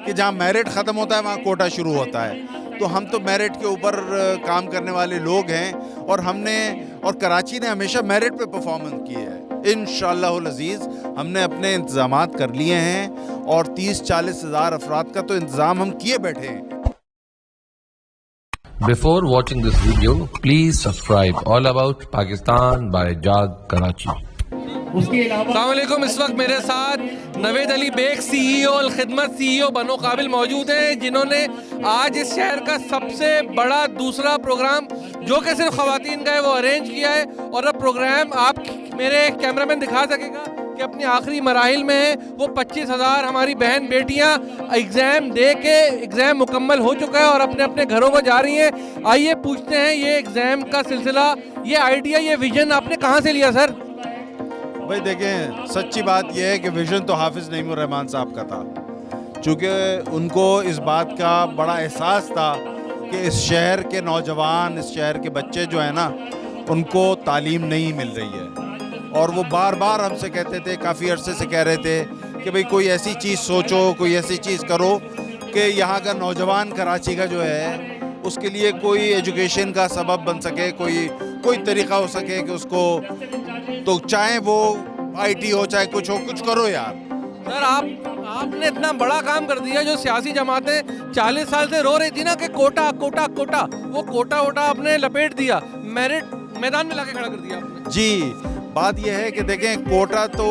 کہ جہاں میرٹ ختم ہوتا ہے وہاں کوٹا شروع ہوتا ہے. تو ہم تو میرٹ کے اوپر کام کرنے والے لوگ ہیں اور کراچی نے ہمیشہ میرٹ پہ پرفارمنس کی ہے. انشاءاللہ العزیز ہم نے اپنے انتظامات کر لیے ہیں اور 30-40 ہزار افراد کا تو انتظام ہم کیے بیٹھے ہیں. Before watching this video, please subscribe All About Pakistan by Jag Karachi. السلام علیکم. اس وقت میرے ساتھ نوید علی بیگ سی ای او الخدمت سی ای او بنو قابل موجود ہیں، جنہوں نے آج اس شہر کا سب سے بڑا دوسرا پروگرام جو کہ صرف خواتین کا ہے وہ ارینج کیا ہے. اور اب پروگرام آپ میرے کیمرہ مین دکھا سکے گا کہ اپنی آخری مراحل میں ہیں. وہ 25,000 ہماری بہن بیٹیاں ایگزام دے کے ایگزام مکمل ہو چکا ہے اور اپنے اپنے گھروں کو جا رہی ہیں. آئیے پوچھتے ہیں یہ ایگزام کا سلسلہ، یہ آئیڈیا، یہ ویژن آپ نے کہاں سے لیا سر؟ بھائی دیکھیں، سچی بات یہ ہے کہ ویژن تو حافظ نعیم الرحمان صاحب کا تھا، چونکہ ان کو اس بات کا بڑا احساس تھا کہ اس شہر کے نوجوان، اس شہر کے بچے جو ہیں نا، ان کو تعلیم نہیں مل رہی ہے. اور وہ بار بار ہم سے کہتے تھے، کافی عرصے سے کہہ رہے تھے کہ بھئی کوئی ایسی چیز سوچو، کوئی ایسی چیز کرو کہ یہاں کا نوجوان کراچی کا جو ہے اس کے لیے کوئی ایجوکیشن کا سبب بن سکے، کوئی طریقہ ہو سکے کہ اس کو، تو چاہے وہ آئی ٹی ہو چاہے کچھ ہو، کچھ کرو یار. سر آپ نے اتنا بڑا کام کر دیا جو سیاسی جماعتیں 40 سال سے رو رہی تھی نا کہ کوٹا کوٹا کوٹا، وہ کوٹا ووٹا آپ نے لپیٹ دیا، میرٹ میدان میں لا کے کھڑا کر دیا آپ نے. جی، بات یہ ہے کہ دیکھیں، کوٹا تو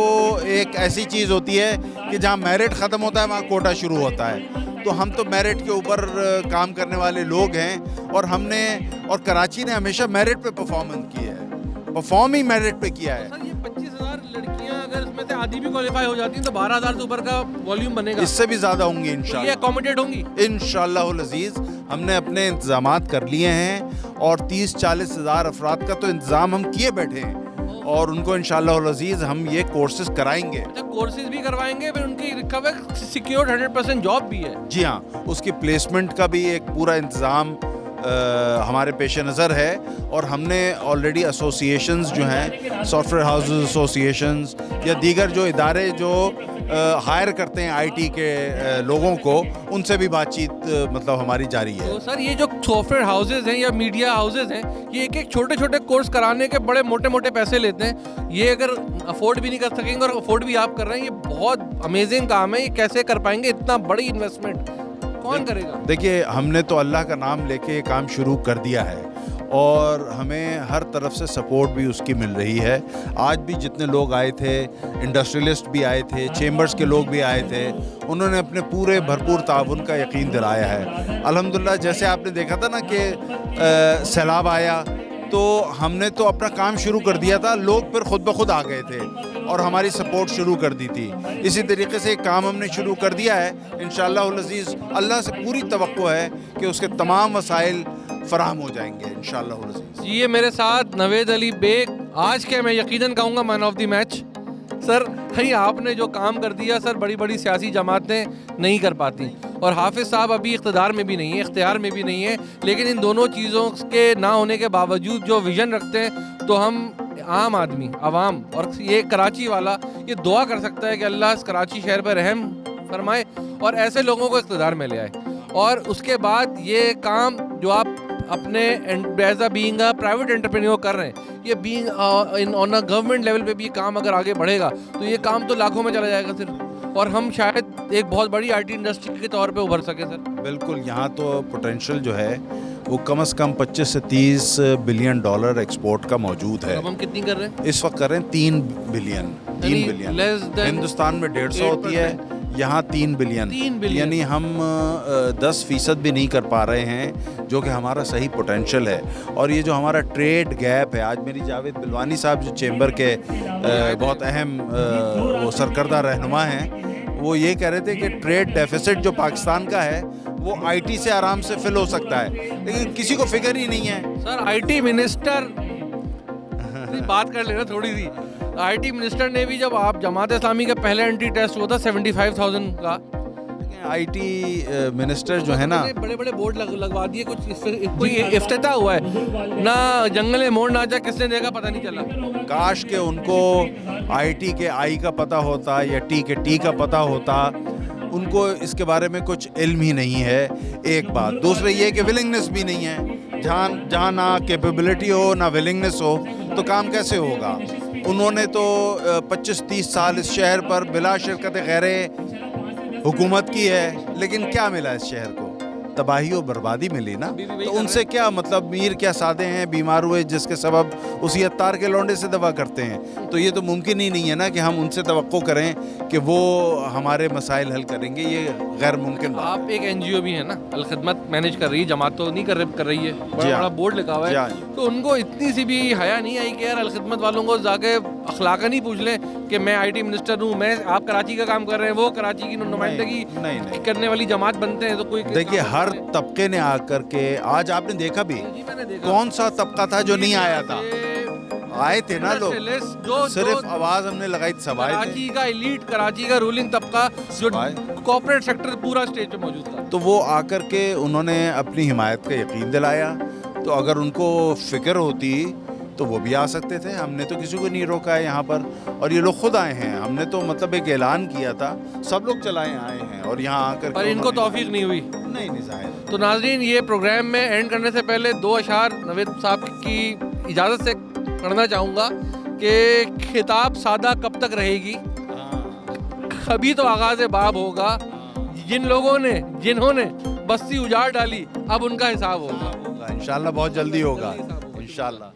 ایک ایسی چیز ہوتی ہے کہ جہاں میرٹ ختم ہوتا ہے وہاں کوٹا شروع ہوتا ہے. تو ہم تو میرٹ کے اوپر کام کرنے والے لوگ ہیں اور کراچی نے ہمیشہ میرٹ پہ پرفارمنس کی ہے، پرفارم ہی میرٹ پہ کیا ہے. سر یہ 25,000 لڑکیاں اگر اس میں سے آدھی بھی کوالیفائی ہو جاتی ہیں تو 12,000 سے اوپر کا والیوم بنے گا. اس سے بھی زیادہ ہوں گی یہ انشاءاللہ. اکوموڈیٹ ہوں گی انشاءاللہ العزیز. ہم نے اپنے انتظامات کر لیے ہیں اور 30-40 ہزار افراد کا تو انتظام ہم کیے بیٹھے ہیں اور ان کو انشاءاللہ العزیز ہم یہ کورسز کرائیں گے. اچھا، کورسز بھی کروائیں گے، پھر ان کی سیکیورڈ 100% جاب بھی ہے. جی ہاں، اس کی پلیسمنٹ کا بھی ایک پورا انتظام ہمارے پیش نظر ہے. اور ہم نے آلریڈی ایسوسیشنز جو ہیں، سافٹ ویئر ہاؤسز ایسوسیشنز یا دیگر جو ادارے جو ہائر کرتے ہیں آئی ٹی کے لوگوں کو، ان سے بھی بات چیت مطلب ہماری جاری ہے. تو سر یہ جو سافٹ ویئر ہاؤسز ہیں یا میڈیا ہاؤسز ہیں، یہ ایک چھوٹے چھوٹے کورس کرانے کے بڑے موٹے موٹے پیسے لیتے ہیں. یہ اگر افورڈ بھی نہیں کر سکیں گے اور افورڈ بھی آپ کر رہے ہیں، یہ بہت امیزنگ کام ہے. یہ کیسے کر پائیں گے اتنا بڑی انویسٹمنٹ؟ کون کرے گا؟ دیکھیے، ہم نے تو اللہ کا نام لے کے یہ کام شروع کر دیا ہے اور ہمیں ہر طرف سے سپورٹ بھی اس کی مل رہی ہے. آج بھی جتنے لوگ آئے تھے، انڈسٹریلسٹ بھی آئے تھے، چیمبرز کے لوگ بھی آئے تھے، انہوں نے اپنے پورے بھرپور تعاون کا یقین دلایا ہے. الحمدللہ جیسے آپ نے دیکھا تھا نا کہ سیلاب آیا تو ہم نے تو اپنا کام شروع کر دیا تھا، لوگ پھر خود بخود آ گئے تھے اور ہماری سپورٹ شروع کر دی تھی. اسی طریقے سے ایک کام ہم نے شروع کر دیا ہے. انشاءاللہ العزیز اللہ سے پوری توقع ہے کہ اس کے تمام وسائل فراہم ہو جائیں گے انشاءاللہ العزیز. یہ میرے ساتھ نوید علی بیگ، آج کے میں یقیناً کہوں گا مین آف دی میچ. سر آپ نے جو کام کر دیا سر، بڑی بڑی سیاسی جماعتیں نہیں کر پاتی، اور حافظ صاحب ابھی اقتدار میں بھی نہیں ہے، اختیار میں بھی نہیں ہے، لیکن ان دونوں چیزوں کے نہ ہونے کے باوجود جو ویژن رکھتے ہیں، تو ہم عام آدمی، عوام اور یہ کراچی والا یہ دعا کر سکتا ہے کہ اللہ اس کراچی شہر پر رحم فرمائے اور ایسے لوگوں کو اقتدار میں لے آئے. اور اس کے بعد یہ کام جو آپ اپنے as a being a private entrepreneur کر رہے ہیں، یہ being on a government level پہ بھی یہ کام اگر آگے بڑھے گا تو یہ کام تو لاکھوں میں چلا جائے گا صرف، اور ہم شاید ایک بہت بڑی آئی ٹی انڈسٹری کے طور پہ ابھر سکے. سر بالکل، یہاں تو پوٹینشیل جو ہے وہ کم از کم 25 سے 30 بلین ڈالر ایکسپورٹ کا موجود ہے. اب ہم کتنی کر رہے ہیں اس وقت؟ کر رہے ہیں 3 بلین. ہندوستان میں 150 ہوتی ہے، یہاں 3 بلین. یعنی ہم 10% بھی نہیں کر پا رہے ہیں، جو کہ ہمارا صحیح پوٹینشیل ہے. اور یہ جو ہمارا ٹریڈ گیپ ہے، آج میری جاوید بلوانی صاحب جو چیمبر کے بہت اہم وہ سرکردہ رہنما ہیں، وہ یہ کہہ رہے تھے کہ ٹریڈ ڈیفیسٹ جو پاکستان کا ہے وہ آئی ٹی سے آرام سے فل ہو سکتا ہے، لیکن کسی کو فکر ہی نہیں ہے. سر آئی ٹی منسٹر بات کر لینا تھوڑی سی. آئی ٹی منسٹر نے بھی، جب آپ جماعت اسلامی کا پہلا انٹری ٹیسٹ ہوا تھا 75,000 کا، آئی ٹی منسٹر جو ہے نا، بڑے بڑے بورڈ لگوا دیے، کوئی افتتاح ہوا ہے نہ، جنگل موڑ نہ جا کس نے دیکھا پتہ نہیں چلا. کاش کہ ان کو آئی ٹی کے آئی کا پتہ ہوتا یا ٹی کے ٹی کا پتہ ہوتا ان کو اس کے بارے میں کچھ علم ہی نہیں ہے، ایک بات. دوسرے یہ کہ ولنگنس بھی نہیں ہے. جہاں نہ کیپیبلٹی ہو نہ ولنگنس ہو تو کام کیسے ہوگا؟ انہوں نے تو 25-30 سال اس شہر پر بلا شرکت غیر حکومت کی ہے، لیکن کیا ملا اس شہر کو؟ تباہی و بربادی ملی نا. تو ان سے کیا مطلب؟ میر کیا سادے ہیں، بیمار ہوئے جس کے سبب اسی عطار کے لونڈے سے دوا کرتے ہیں. تو یہ تو ممکن ہی نہیں ہے نا کہ ہم ان سے توقع کریں کہ وہ ہمارے مسائل حل کریں گے. یہ غیر ممکن بات. آپ ایک این جی او بھی ہے نا، الخدمت مینیج کر رہی ہے، جماعت تو نہیں کر رہی ہے، بڑا جی ہاں. بڑا بورڈ لگا ہوا جی ہے. ہاں. تو ان کو اتنی سی بھی حیا نہیں آئی کہ یار الخدمت والوں کو جا کے اخلاقاً ہی پوچھ لیں کہ میں آئی ٹی منسٹر ہوں، میں آپ کراچی کا کام کر رہے ہیں، وہ کراچی کی نمائندگی نہیں. کرنے والی جماعت بنتے ہیں. تو کوئی دیکھیے ہر طبقے نے آ کر کے، آج آپ نے دیکھا بھی جی میں نے دیکھا کون سا طبقہ تھا جو نہیں آیا تھا؟ آئے تھے نا لوگ. جو صرف آواز ہم نے لگائی تھی، سب آئے تھے. کراچی کا ایلیٹ، کراچی کا رولنگ طبقہ جو کارپوریٹ سیکٹر پورا اسٹیج پہ موجود تھا. تو وہ آ کر کے انہوں نے اپنی حمایت کا یقین دلایا. تو اگر ان کو فکر ہوتی تو وہ بھی آ سکتے تھے. ہم نے تو کسی کو نہیں روکا ہے یہاں پر، اور یہ لوگ خود آئے ہیں. ہم نے تو مطلب ایک اعلان کیا تھا، سب لوگ چلائے آئے ہیں اور یہاں آ کر پر ان کو توفیق نہیں ہوئی. نہیں ظاہر. تو ناظرین، یہ پروگرام میں اینڈ کرنے سے پہلے 2 اشعار نوید صاحب کی اجازت سے پڑھنا چاہوں گا کہ خطاب سادہ کب تک رہے گی، ابھی تو آغاز باب ہوگا. جن لوگوں نے جنہوں نے بستی اجاڑ ڈالی اب ان کا حساب ہوگا. انشاءاللہ بہت جلدی ہوگا انشاءاللہ.